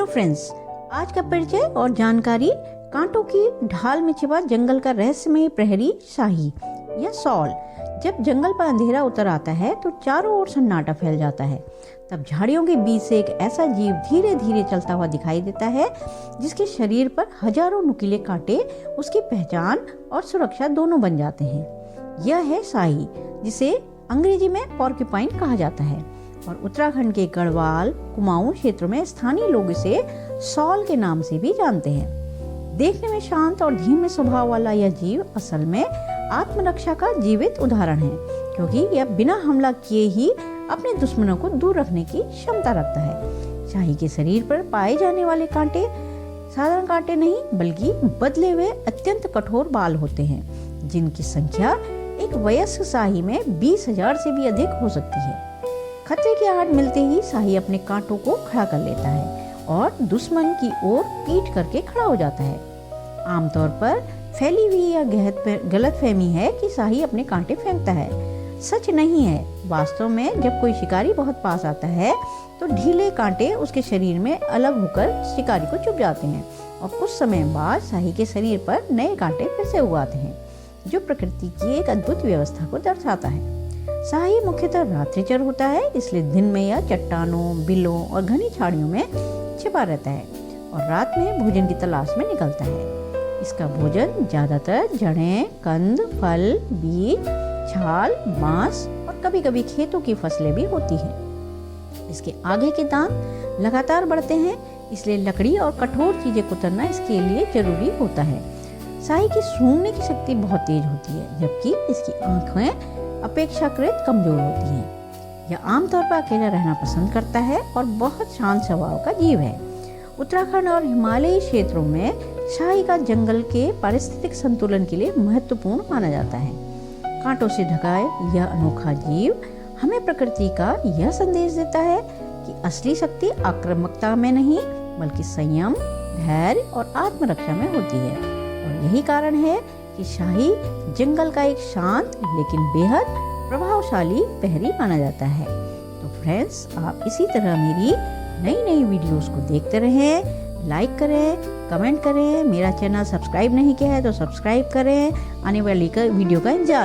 Friends, आज का परिचय और जानकारी कांटों की ढाल में छिपा जंगल का रहस्यमय प्रहरी शाही या सॉल। जब जंगल पर अंधेरा उतर आता है तो चारों ओर सन्नाटा फैल जाता है। तब झाड़ियों के बीच से एक ऐसा जीव धीरे धीरे चलता हुआ दिखाई देता है जिसके शरीर पर हजारों नुकीले कांटे उसकी पहचान और सुरक्षा दोनों बन जाते हैं। यह है शाही, जिसे अंग्रेजी में पॉर्क्यूपाइन कहा जाता है और उत्तराखंड के गढ़वाल कुमाऊं क्षेत्र में स्थानीय लोग इसे सॉल के नाम से भी जानते हैं। देखने में शांत और धीमे स्वभाव वाला यह जीव असल में आत्मरक्षा का जीवित उदाहरण है, क्योंकि यह बिना हमला किए ही अपने दुश्मनों को दूर रखने की क्षमता रखता है। शाही के शरीर पर पाए जाने वाले कांटे साधारण कांटे नहीं, बल्कि बदले हुए अत्यंत कठोर बाल होते हैं, जिनकी संख्या एक वयस्क शाही में 20,000 से भी अधिक हो सकती है। खतरे की आहट मिलते ही शाही अपने कांटों को खड़ा कर लेता है और दुश्मन की ओर पीठ करके खड़ा हो जाता है। आमतौर पर फैली हुई यह गलतफहमी है कि शाही अपने कांटे फेंकता है। सच नहीं है। वास्तव में जब कोई शिकारी बहुत पास आता है तो ढीले कांटे उसके शरीर में अलग होकर शिकारी को चुभ जाते हैं और कुछ समय बाद शाही के शरीर पर नए कांटे फिर से उगाते हैं, जो प्रकृति की एक अद्भुत व्यवस्था को दर्शाता है। शाही मुख्यतः रात्रिचर होता है, इसलिए दिन में यह चट्टानों, बिलों और घनी झाड़ियों में छिपा रहता है और रात में भोजन की तलाश में निकलता है। इसका भोजन ज्यादातर जड़ें, कंद, फल, बीज, छाल, बांस और कभी कभी खेतों की फसलें भी होती हैं। इसके आगे के दांत लगातार बढ़ते हैं, इसलिए लकड़ी और कठोर चीजें कुतरना इसके लिए जरूरी होता है। शाही की सूंघने की शक्ति बहुत तेज होती है, जबकि इसकी आंखें अपेक्षाकृत कमजोर होती हैं। यह आमतौर पर अकेला रहना पसंद करता है और बहुत शांत स्वभाव का जीव है। उत्तराखंड और हिमालयी क्षेत्रों में शाही का जंगल के पारिस्थितिक संतुलन के लिए महत्वपूर्ण माना जाता है। कांटों से ढका यह अनोखा जीव हमें प्रकृति का यह संदेश देता है कि असली शक्ति आक्रामकता में नहीं, बल्कि संयम, धैर्य और आत्मरक्षा में होती है। और यही कारण है कि शाही जंगल का एक शांत लेकिन बेहद प्रभावशाली प्रहरी माना जाता है। तो फ्रेंड्स, आप इसी तरह मेरी नई नई वीडियोस को देखते रहें, लाइक करें, कमेंट करें। मेरा चैनल सब्सक्राइब नहीं किया है तो सब्सक्राइब करें। आने वाली वीडियो का इंतजार